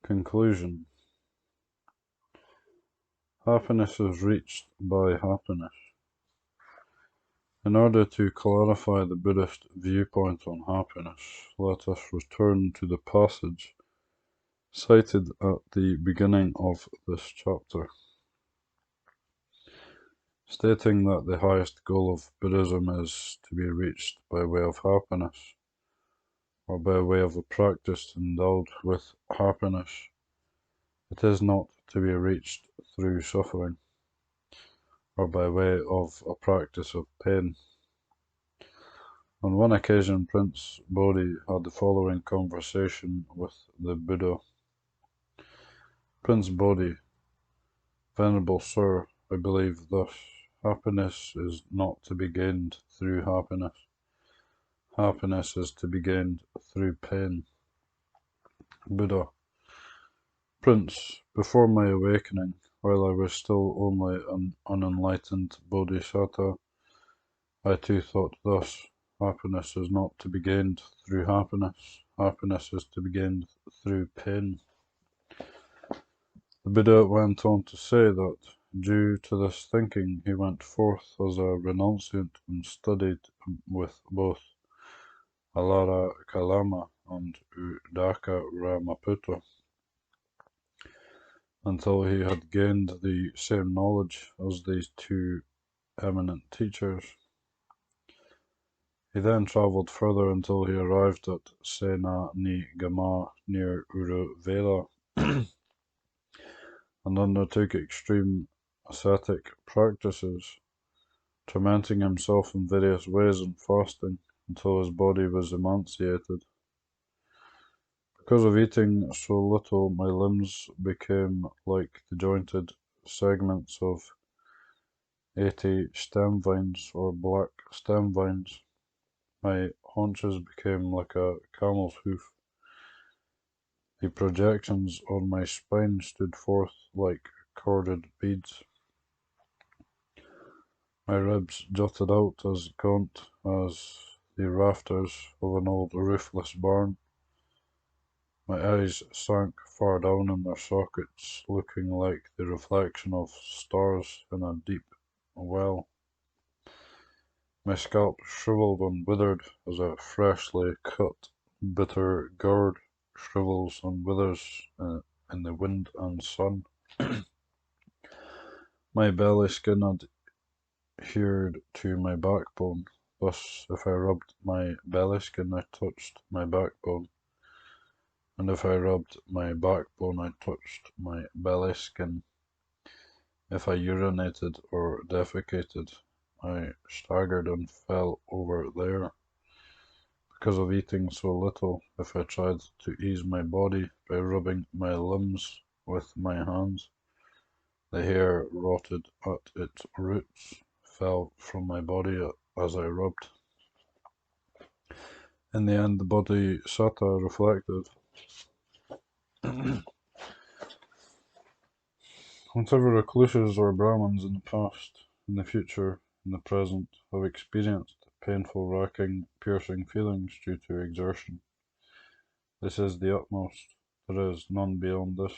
Conclusion. Happiness is reached by happiness. In order to clarify the Buddhist viewpoint on happiness, let us return to the passage cited at the beginning of this chapter, stating that the highest goal of Buddhism is to be reached by way of happiness, or by way of a practice endowed with happiness. It is not to be reached through suffering, or by way of a practice of pain. On one occasion, Prince Bodhi had the following conversation with the Buddha. Prince Bodhi: Venerable Sir, I believe thus: happiness is not to be gained through happiness. Happiness is to be gained through pain. Buddha: Prince, before my awakening, while I was still only an unenlightened bodhisattva, I too thought thus: happiness is not to be gained through happiness. Happiness is to be gained through pain. The Buddha went on to say that, due to this thinking, he went forth as a renunciant and studied with both Alara Kalama and Udaka Ramaputta, until he had gained the same knowledge as these two eminent teachers. He then travelled further until he arrived at Sena Ni Gama near Uruvela and undertook extreme ascetic practices, tormenting himself in various ways and fasting until his body was emaciated. Because of eating so little, my limbs became like the jointed segments of 80 stem vines or black stem vines. My haunches became like a camel's hoof. The projections on my spine stood forth like corded beads. My ribs jutted out as gaunt as the rafters of an old roofless barn. My eyes sank far down in their sockets, looking like the reflection of stars in a deep well. My scalp shriveled and withered as a freshly cut bitter gourd shrivels and withers in the wind and sun. My belly skin had adhered to my backbone. Thus, if I rubbed my belly skin, I touched my backbone, and if I rubbed my backbone, I touched my belly skin. If I urinated or defecated, I staggered and fell over there. Because of eating so little, if I tried to ease my body by rubbing my limbs with my hands, the hair rotted at its roots, fell from my body as I rubbed. In the end, the Bodhisattva reflected, whatever recluses or Brahmins in the past, in the future, in the present, have experienced painful, racking, piercing feelings due to exertion. This is the utmost. There is none beyond this.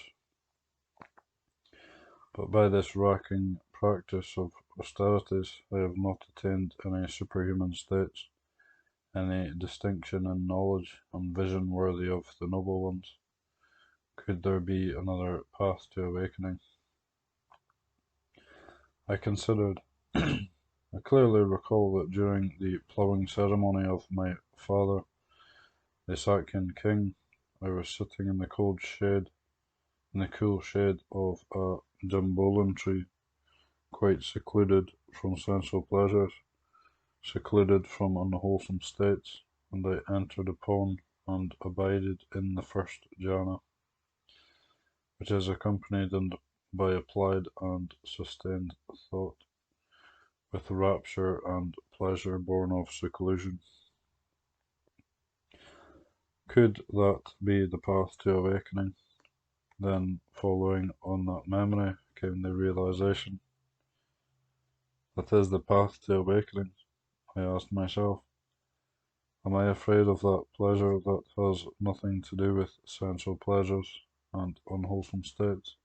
But by this racking practice of austerities, I have not attained any superhuman states, any distinction in knowledge and vision worthy of the noble ones. Could there be another path to awakening? I considered. I clearly recall that during the ploughing ceremony of my father, the Sakyan king, I was sitting in the cool shade of a jambolan tree, quite secluded from sensual pleasures, secluded from unwholesome states, and I entered upon and abided in the first jhana, which is accompanied by applied and sustained thought, with rapture and pleasure born of seclusion. Could that be the path to awakening? Then, following on that memory, came the realization. That is the path to awakening, I asked myself. Am I afraid of that pleasure that has nothing to do with sensual pleasures, and unwholesome states.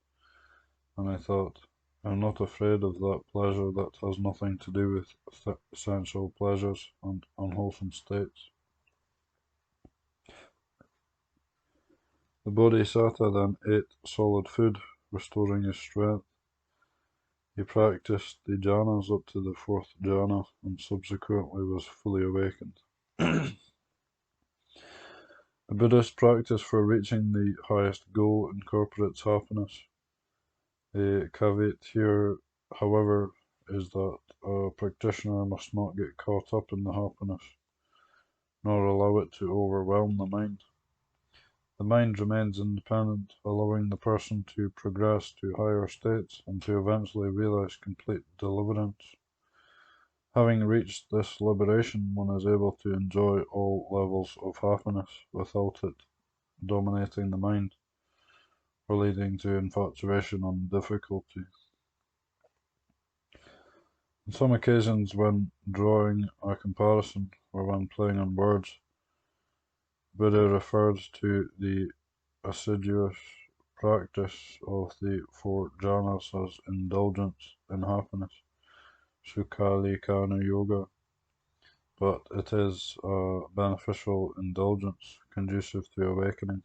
And I thought, I'm not afraid of that pleasure that has nothing to do with sensual pleasures and unwholesome states. The Bodhisattva then ate solid food, restoring his strength. He practiced the jhanas up to the fourth jhana and subsequently was fully awakened. The Buddhist practice for reaching the highest goal incorporates happiness. The caveat here, however, is that a practitioner must not get caught up in the happiness, nor allow it to overwhelm the mind. The mind remains independent, allowing the person to progress to higher states and to eventually realize complete deliverance. Having reached this liberation, one is able to enjoy all levels of happiness without it dominating the mind or leading to infatuation and difficulty. On some occasions, when drawing a comparison or when playing on words, Buddha refers to the assiduous practice of the four jhanas as indulgence in happiness, Sukhalikana Yoga, but it is a beneficial indulgence conducive to awakening.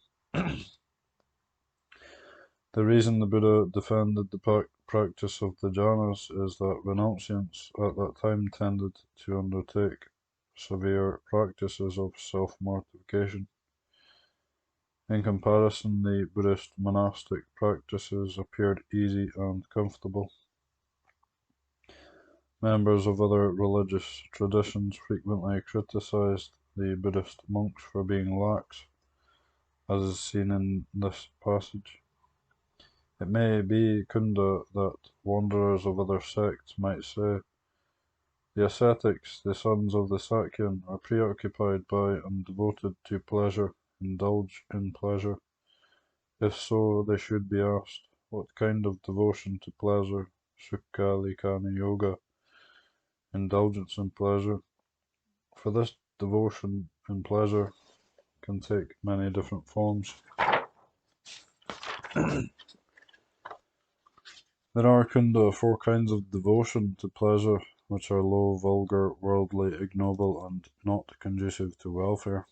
The reason the Buddha defended the practice of the jhanas is that renunciants at that time tended to undertake severe practices of self-mortification. In comparison, the Buddhist monastic practices appeared easy and comfortable. Members of other religious traditions frequently criticized the Buddhist monks for being lax, as is seen in this passage. It may be, Kunda, that wanderers of other sects might say, the ascetics, the sons of the Sakyan, are preoccupied by and devoted to pleasure, indulge in pleasure. If so, they should be asked, what kind of devotion to pleasure, Sukhalikana Yoga, indulgence in pleasure? For this devotion in pleasure can take many different forms. There are, Kunda, four kinds of devotion to pleasure, which are low, vulgar, worldly, ignoble, and not conducive to welfare,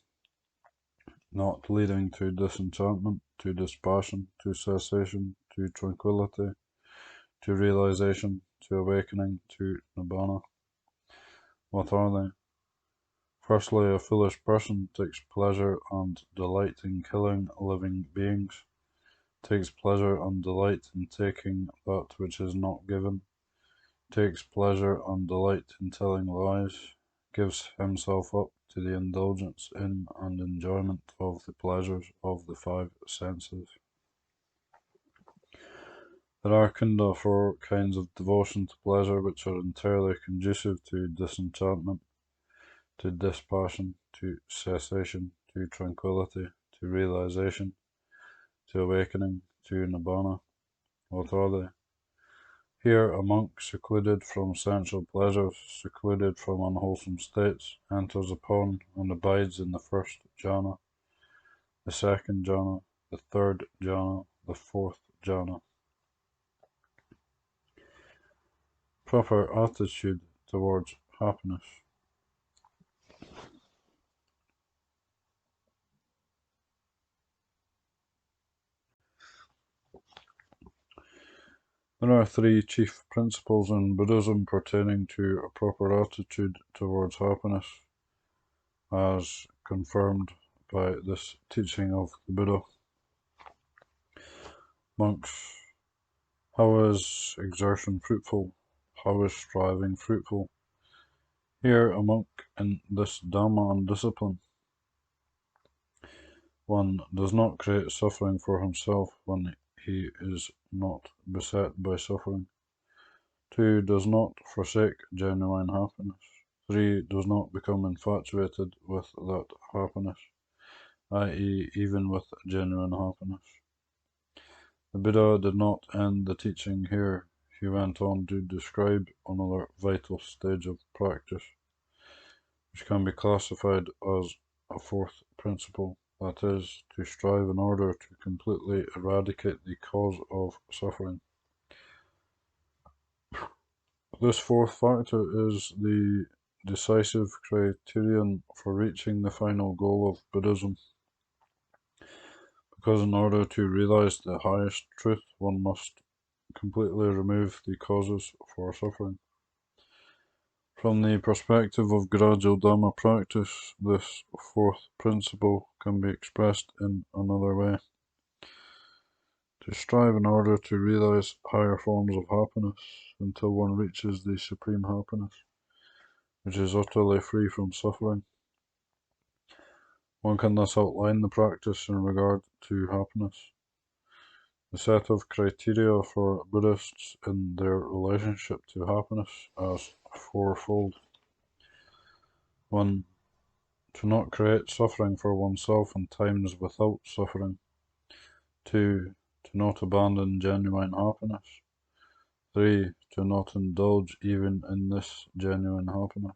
not leading to disenchantment, to dispassion, to cessation, to tranquility, to realization, to awakening, to nibbana. What are they? Firstly, a foolish person takes pleasure and delight in killing living beings, takes pleasure and delight in taking that which is not given, takes pleasure and delight in telling lies, gives himself up to the indulgence in and enjoyment of the pleasures of the five senses. There are, Kunda, four kinds of devotion to pleasure which are entirely conducive to disenchantment, to dispassion, to cessation, to tranquility, to realization, to awakening, to nibbana. What are they? Here a monk, secluded from sensual pleasures, secluded from unwholesome states, enters upon and abides in the first jhana, the second jhana, the third jhana, the fourth jhana. Proper attitude towards happiness. There are three chief principles in Buddhism pertaining to a proper attitude towards happiness, as confirmed by this teaching of the Buddha. Monks, how is exertion fruitful? How is striving fruitful? Here a monk in this Dhamma and discipline. 1. Does not create suffering for himself when he is not beset by suffering. 2. Does not forsake genuine happiness. 3. Does not become infatuated with that happiness, i.e. even with genuine happiness. The Buddha did not end the teaching here. He went on to describe another vital stage of practice, which can be classified as a fourth principle. that is, to strive in order to completely eradicate the cause of suffering. This fourth factor is the decisive criterion for reaching the final goal of Buddhism, because in order to realize the highest truth, one must completely remove the causes for suffering. From the perspective of gradual Dhamma practice, this fourth principle can be expressed in another way. To strive in order to realize higher forms of happiness until one reaches the supreme happiness, which is utterly free from suffering. One can thus outline the practice in regard to happiness. The set of criteria for Buddhists in their relationship to happiness as fourfold. 1. To not create suffering for oneself in times without suffering. 2. To not abandon genuine happiness. 3. To not indulge even in this genuine happiness.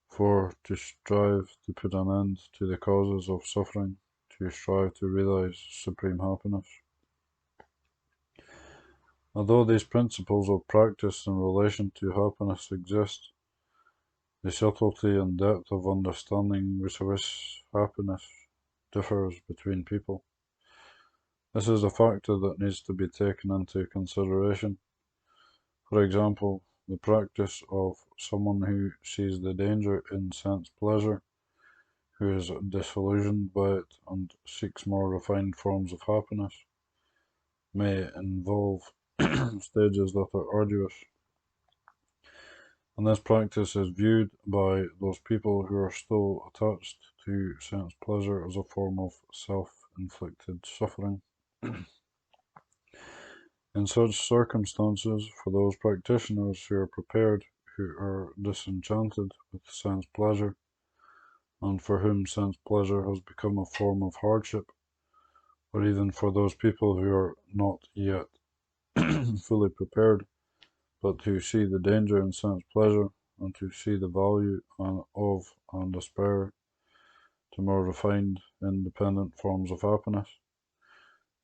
4. To strive to put an end to the causes of suffering, to strive to realize supreme happiness. Although these principles of practice in relation to happiness exist, the subtlety and depth of understanding with which happiness differs between people. This is a factor that needs to be taken into consideration. For example, the practice of someone who sees the danger in sense pleasure, who is disillusioned by it and seeks more refined forms of happiness, may involve stages that are arduous. And this practice is viewed by those people who are still attached to sense pleasure as a form of self-inflicted suffering. In such circumstances, for those practitioners who are prepared, who are disenchanted with sense pleasure, and for whom sense pleasure has become a form of hardship, or even for those people who are not yet fully prepared, but who see the danger in sense pleasure, and to see the value of and aspire to more refined, independent forms of happiness.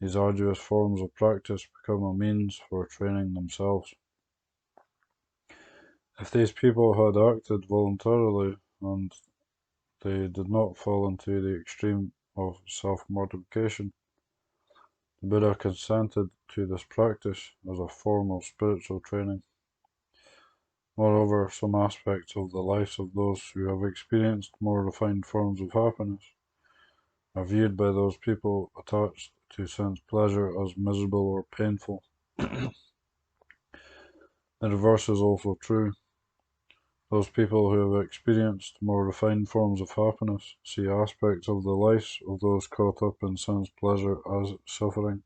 These arduous forms of practice become a means for training themselves. If these people had acted voluntarily and they did not fall into the extreme of self-mortification, the Buddha consented to this practice as a form of spiritual training. Moreover, some aspects of the lives of those who have experienced more refined forms of happiness are viewed by those people attached to sense pleasure as miserable or painful. The reverse is also true. Those people who have experienced more refined forms of happiness see aspects of the lives of those caught up in sense pleasure as suffering.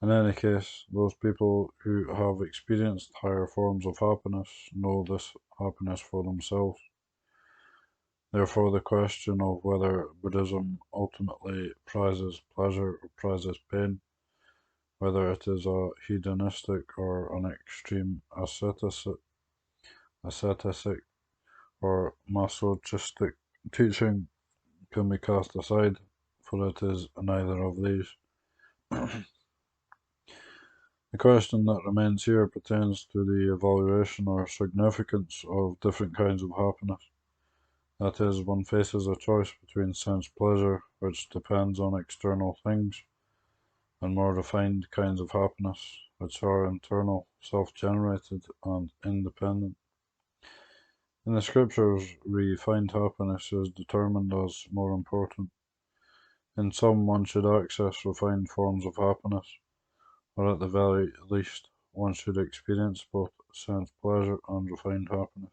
In any case, those people who have experienced higher forms of happiness know this happiness for themselves. Therefore, the question of whether Buddhism ultimately prizes pleasure or prizes pain, whether it is a hedonistic or an extreme ascetic or masochistic teaching, can be cast aside, for it is neither of these. The question that remains here pertains to the evaluation or significance of different kinds of happiness. That is, one faces a choice between sense pleasure, which depends on external things, and more refined kinds of happiness, which are internal, self-generated, and independent. In the scriptures, refined happiness is determined as more important. In some, one should access refined forms of happiness, or at the very least, one should experience both sense pleasure and refined happiness.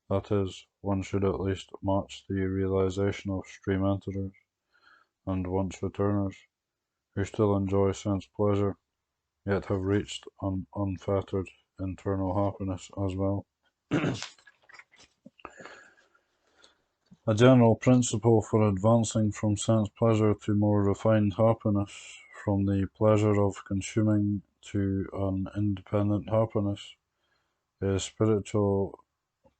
That is, one should at least match the realization of stream enterers and once returners, who still enjoy sense pleasure, yet have reached an unfettered internal happiness as well. A general principle for advancing from sense pleasure to more refined happiness, from the pleasure of consuming to an independent happiness, is spiritual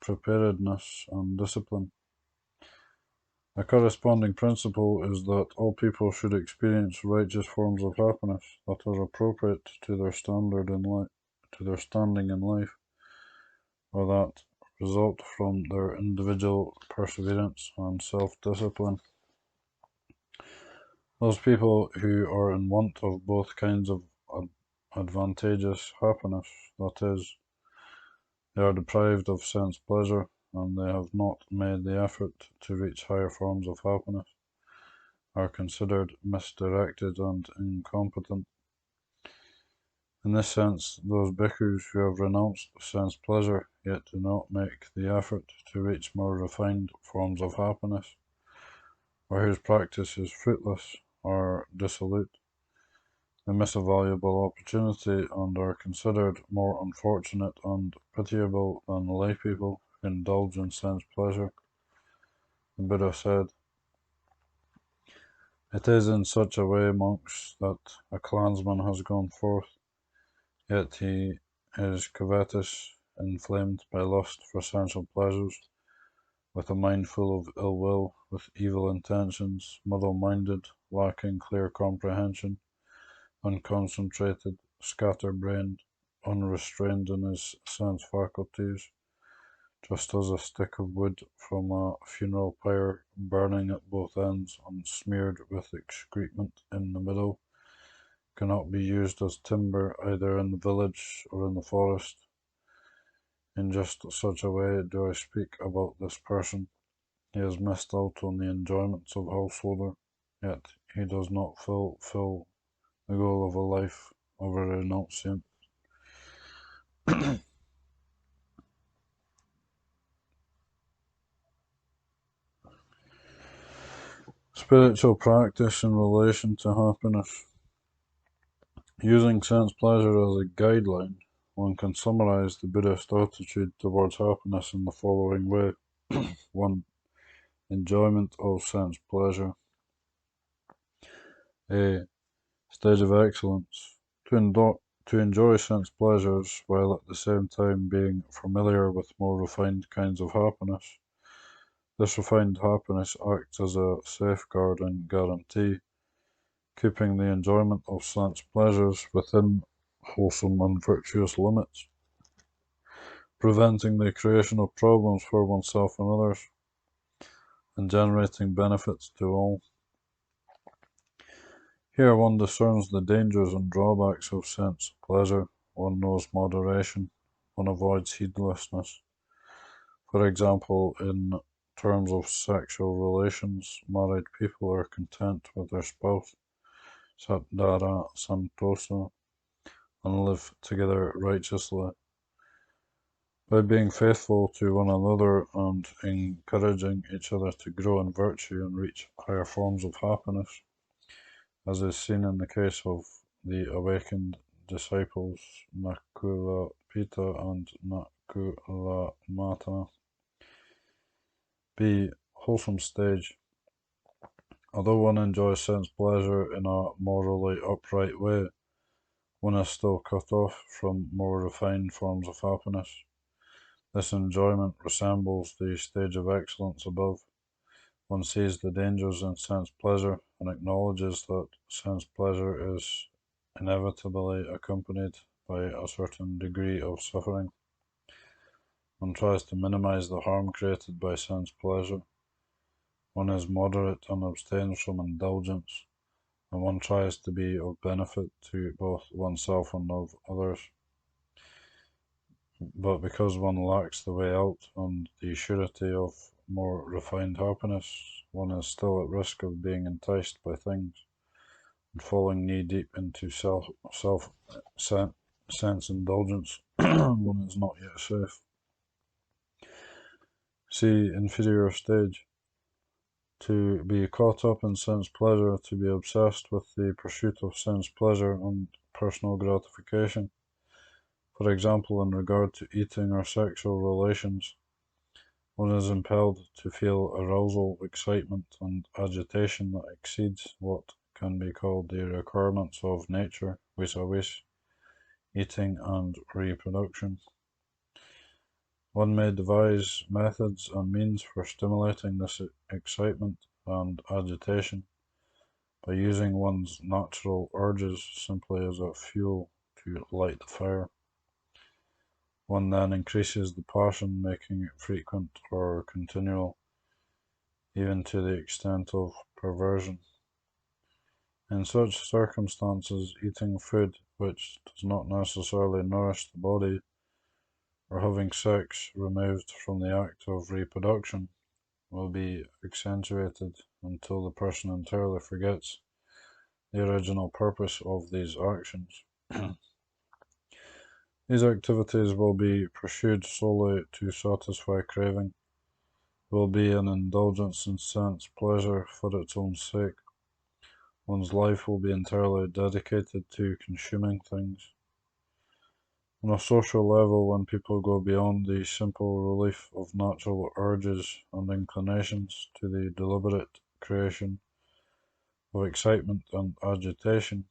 preparedness and discipline. A corresponding principle is that all people should experience righteous forms of happiness that are appropriate to their standard in life, to their standing in life, or that result from their individual perseverance and self-discipline. Those people who are in want of both kinds of advantageous happiness, that is, they are deprived of sense pleasure, and they have not made the effort to reach higher forms of happiness, are considered misdirected and incompetent. In this sense, those bhikkhus who have renounced sense pleasure yet do not make the effort to reach more refined forms of happiness, or whose practice is fruitless or dissolute, they miss a valuable opportunity and are considered more unfortunate and pitiable than lay people who indulge in sense pleasure. The Buddha said, "It is in such a way, monks, that a clansman has gone forth, yet he is covetous, inflamed by lust for sensual pleasures, with a mind full of ill will, with evil intentions, muddle-minded, lacking clear comprehension, unconcentrated, scatter-brained, unrestrained in his sense faculties, just as a stick of wood from a funeral pyre, burning at both ends and smeared with excrement in the middle, cannot be used as timber either in the village or in the forest. In just such a way do I speak about this person. He has missed out on the enjoyments of householder, yet he does not fulfill the goal of a life of a renunciant." Spiritual practice in relation to happiness. Using sense pleasure as a guideline, one can summarize the Buddhist attitude towards happiness in the following way. 1. Enjoyment of sense pleasure. A. Stage of excellence. To enjoy sense pleasures while at the same time being familiar with more refined kinds of happiness. This refined happiness acts as a safeguard and guarantee, keeping the enjoyment of sense pleasures within wholesome and virtuous limits, preventing the creation of problems for oneself and others, and generating benefits to all. Here one discerns the dangers and drawbacks of sense pleasure, one knows moderation, one avoids heedlessness. For example, in terms of sexual relations, married people are content with their spouse, Sattdara Santosa, and live together righteously. By being faithful to one another and encouraging each other to grow in virtue and reach higher forms of happiness, as is seen in the case of the awakened disciples Nakula Pita and Nakula Mata. B. Wholesome stage. Although one enjoys sense pleasure in a morally upright way, one is still cut off from more refined forms of happiness. This enjoyment resembles the stage of excellence above. One sees the dangers in sense pleasure and acknowledges that sense pleasure is inevitably accompanied by a certain degree of suffering. One tries to minimize the harm created by sense pleasure. One is moderate and abstains from indulgence, and one tries to be of benefit to both oneself and of others. But because one lacks the way out and the surety of more refined happiness, one is still at risk of being enticed by things and falling knee-deep into sense indulgence. One is not yet safe. C. Inferior stage. To be caught up in sense pleasure, to be obsessed with the pursuit of sense pleasure and personal gratification. For example, in regard to eating or sexual relations, one is impelled to feel arousal, excitement, and agitation that exceeds what can be called the requirements of nature vis-a-vis eating and reproduction. One may devise methods and means for stimulating this excitement and agitation by using one's natural urges simply as a fuel to light the fire. One then increases the passion, making it frequent or continual, even to the extent of perversion. In such circumstances, eating food which does not necessarily nourish the body, or having sex removed from the act of reproduction, will be accentuated until the person entirely forgets the original purpose of these actions. These activities will be pursued solely to satisfy craving, will be an indulgence in sense pleasure for its own sake. One's life will be entirely dedicated to consuming things. On a social level, when people go beyond the simple relief of natural urges and inclinations to the deliberate creation of excitement and agitation,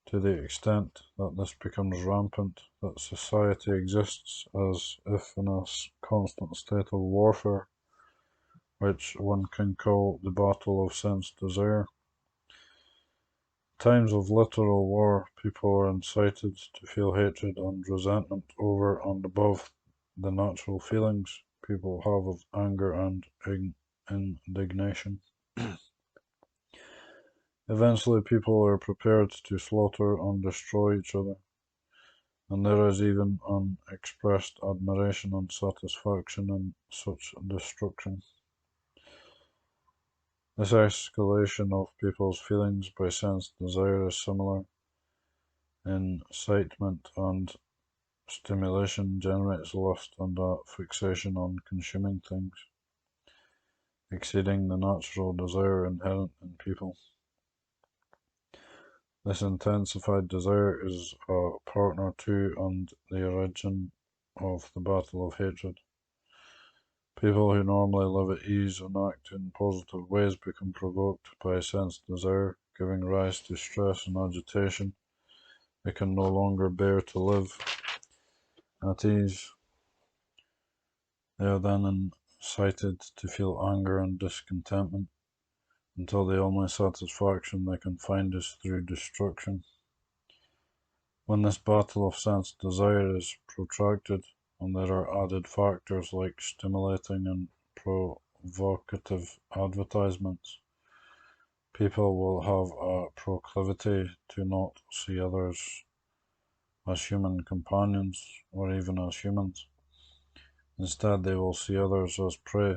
to the extent that this becomes rampant, that society exists as if in a constant state of warfare, which one can call the battle of sense desire. In times of literal war, people are incited to feel hatred and resentment over and above the natural feelings people have of anger and indignation. Eventually, people are prepared to slaughter and destroy each other, and there is even an expressed admiration and satisfaction in such destruction. This escalation of people's feelings by sense desire is similar. Incitement and stimulation generates lust and a fixation on consuming things, exceeding the natural desire inherent in people. This intensified desire is a partner to and the origin of the battle of hatred. People who normally live at ease and act in positive ways become provoked by sense desire, giving rise to stress and agitation. They can no longer bear to live at ease. They are then incited to feel anger and discontentment, until the only satisfaction they can find is through destruction. When this battle of sense desire is protracted, and there are added factors like stimulating and provocative advertisements, people will have a proclivity to not see others as human companions or even as humans. Instead, they will see others as prey,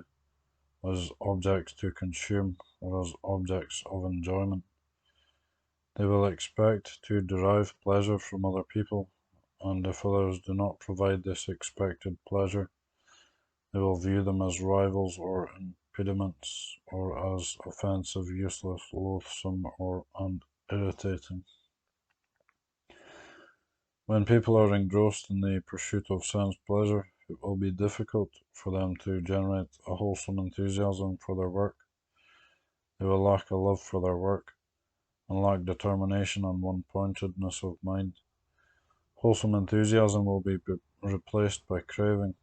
as objects to consume, or as objects of enjoyment. They will expect to derive pleasure from other people, and if others do not provide this expected pleasure, they will view them as rivals or impediments, or as offensive, useless, loathsome, and irritating. When people are engrossed in the pursuit of sense pleasure, it will be difficult for them to generate a wholesome enthusiasm for their work. They will lack a love for their work, and lack determination and one-pointedness of mind. Wholesome enthusiasm will be replaced by craving.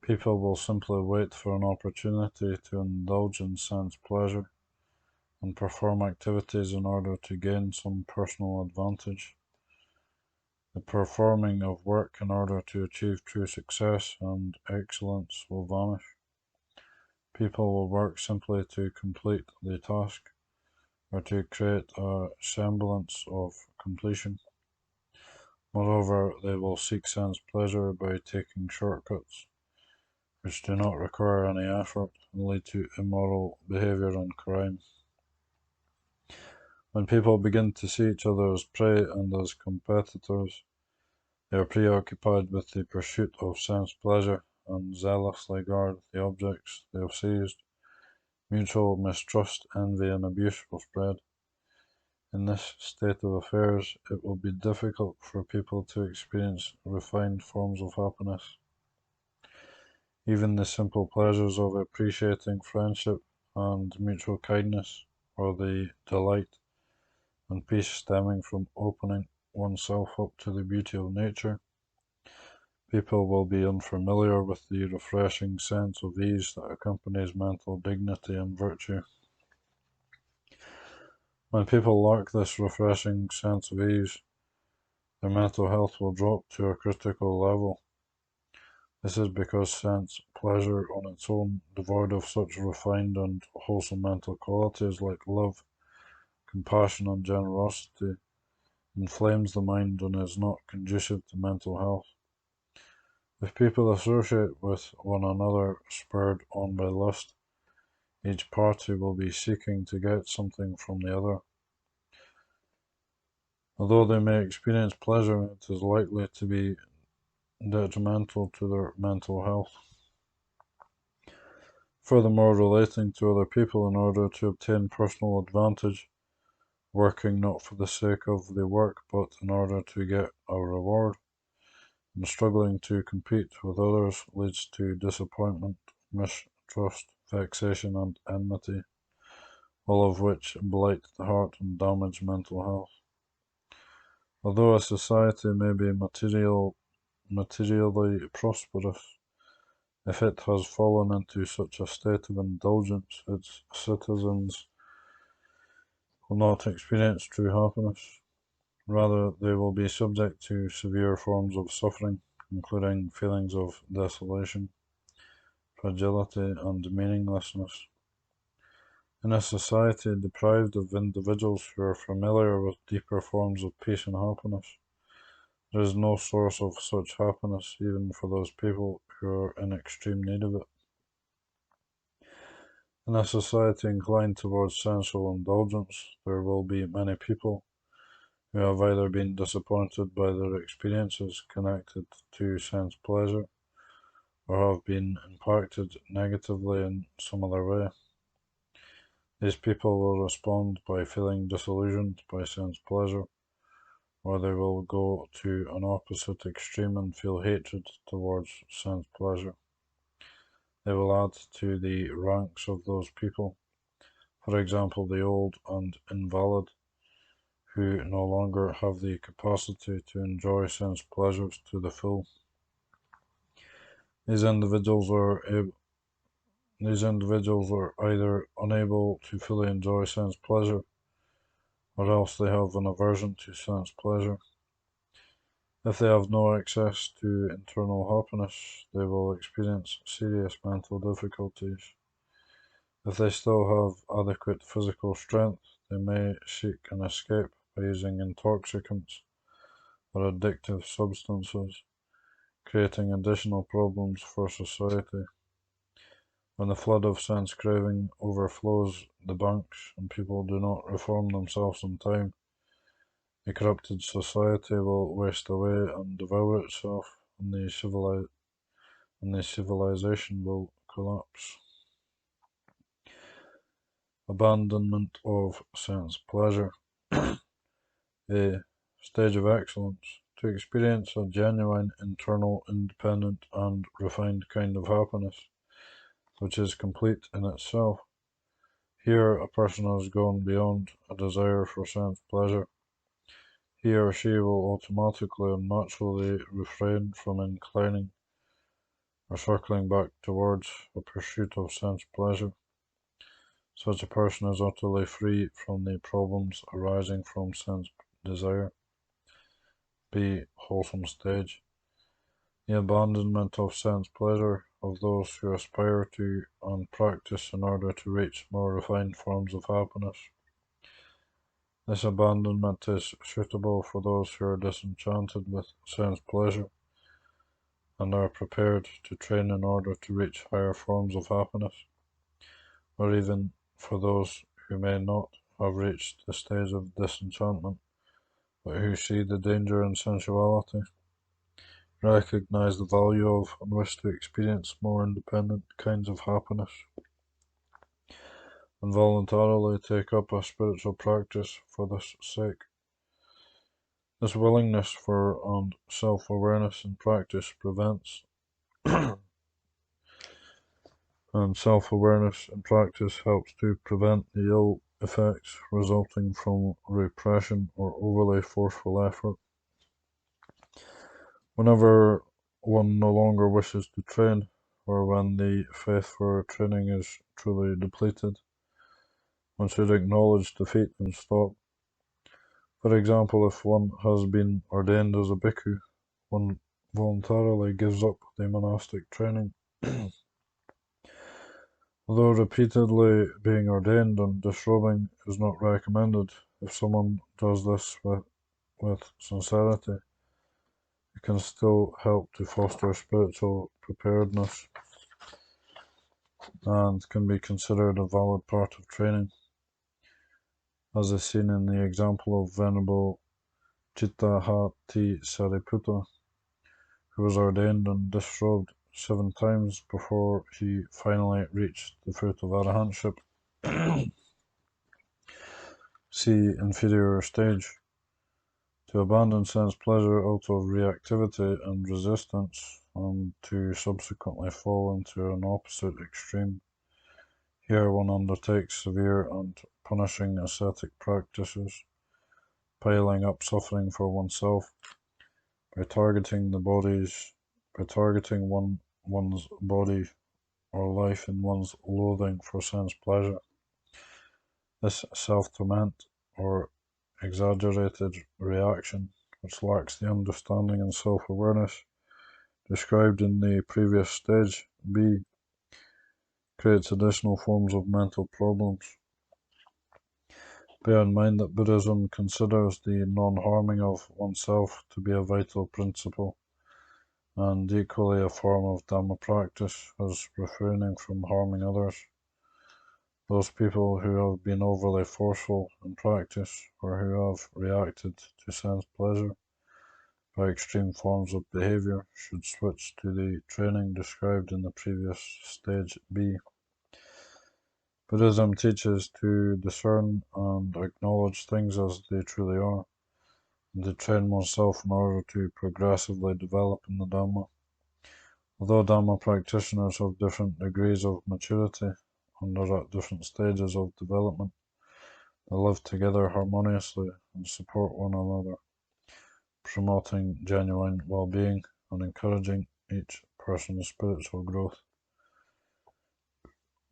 People will simply wait for an opportunity to indulge in sense pleasure and perform activities in order to gain some personal advantage. The performing of work in order to achieve true success and excellence will vanish. People will work simply to complete the task, or to create a semblance of completion. Moreover, they will seek sense pleasure by taking shortcuts, which do not require any effort and lead to immoral behavior and crime. When people begin to see each other as prey and as competitors, they are preoccupied with the pursuit of sense pleasure and zealously guard the objects they have seized. Mutual mistrust, envy, and abuse will spread. In this state of affairs, it will be difficult for people to experience refined forms of happiness. Even the simple pleasures of appreciating friendship and mutual kindness, or the delight and peace stemming from opening oneself up to the beauty of nature, People will be unfamiliar with the refreshing sense of ease that accompanies mental dignity and virtue. When people lack this refreshing sense of ease, their mental health will drop to a critical level. This is because sense pleasure on its own, devoid of such refined and wholesome mental qualities like love, compassion, and generosity, inflames the mind and is not conducive to mental health. If people associate with one another spurred on by lust, each party will be seeking to get something from the other. Although they may experience pleasure, it is likely to be detrimental to their mental health. Furthermore, relating to other people in order to obtain personal advantage, working not for the sake of the work but in order to get a reward, and struggling to compete with others leads to disappointment, mistrust, vexation, and enmity, all of which blight the heart and damage mental health. Although a society may be materially prosperous, if it has fallen into such a state of indulgence, its citizens will not experience true happiness. Rather, they will be subject to severe forms of suffering, including feelings of desolation, fragility, and meaninglessness. In a society deprived of individuals who are familiar with deeper forms of peace and happiness, there is no source of such happiness even for those people who are in extreme need of it. In a society inclined towards sensual indulgence, there will be many people who have either been disappointed by their experiences connected to sense pleasure or have been impacted negatively in some other way. These people will respond by feeling disillusioned by sense pleasure, or they will go to an opposite extreme and feel hatred towards sense pleasure. They will add to the ranks of those people, for example, the old and invalid, who no longer have the capacity to enjoy sense pleasures to the full. These individuals are either unable to fully enjoy sense pleasure, or else they have an aversion to sense pleasure. If they have no access to internal happiness, they will experience serious mental difficulties. If they still have adequate physical strength, they may seek an escape by using intoxicants or addictive substances, creating additional problems for society. When the flood of sense craving overflows the banks and people do not reform themselves in time, a corrupted society will waste away and devour itself, and the civilization will collapse. Abandonment of sense pleasure. A stage of excellence. To experience a genuine, internal, independent, and refined kind of happiness, which is complete in itself. Here, a person has gone beyond a desire for sense pleasure. He or she will automatically and naturally refrain from inclining or circling back towards a pursuit of sense pleasure. Such a person is utterly free from the problems arising from sense desire. B. Wholesome stage. The abandonment of sense pleasure of those who aspire to and practice in order to reach more refined forms of happiness. This abandonment is suitable for those who are disenchanted with sense pleasure and are prepared to train in order to reach higher forms of happiness, or even for those who may not have reached the stage of disenchantment, but who see the danger in sensuality, recognize the value of, and wish to experience more independent kinds of happiness, and voluntarily take up a spiritual practice for this sake. This willingness for and self-awareness in practice prevents and self-awareness in practice helps to prevent the ill effects resulting from repression or overly forceful effort. Whenever one no longer wishes to train, or when the faith for training is truly depleted. One should acknowledge defeat and stop. For example, if one has been ordained as a bhikkhu, one voluntarily gives up the monastic training. Although repeatedly being ordained and disrobing is not recommended, if someone does this with sincerity, it can still help to foster spiritual preparedness and can be considered a valid part of training, as is seen in the example of Venerable Chittahati Sariputta, who was ordained and disrobed 7 times before he finally reached the fruit of arahantship. See inferior stage. To abandon sense pleasure out of reactivity and resistance, and to subsequently fall into an opposite extreme. Here one undertakes severe and punishing ascetic practices, piling up suffering for oneself by targeting one's body or life in one's loathing for sense pleasure. This self-torment or exaggerated reaction, which lacks the understanding and self-awareness described in the previous stage, B, creates additional forms of mental problems. Bear in mind that Buddhism considers the non-harming of oneself to be a vital principle, and equally a form of Dhamma practice as refraining from harming others. Those people who have been overly forceful in practice, or who have reacted to sense pleasure by extreme forms of behavior, should switch to the training described in the previous stage B. Buddhism teaches to discern and acknowledge things as they truly are, and to train oneself in order to progressively develop in the Dhamma. Although Dhamma practitioners have different degrees of maturity and are at different stages of development, they live together harmoniously and support one another, promoting genuine well-being and encouraging each person's spiritual growth.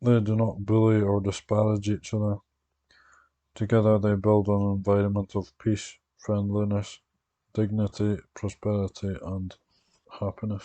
They do not bully or disparage each other. Together they build an environment of peace, friendliness, dignity, prosperity, and happiness.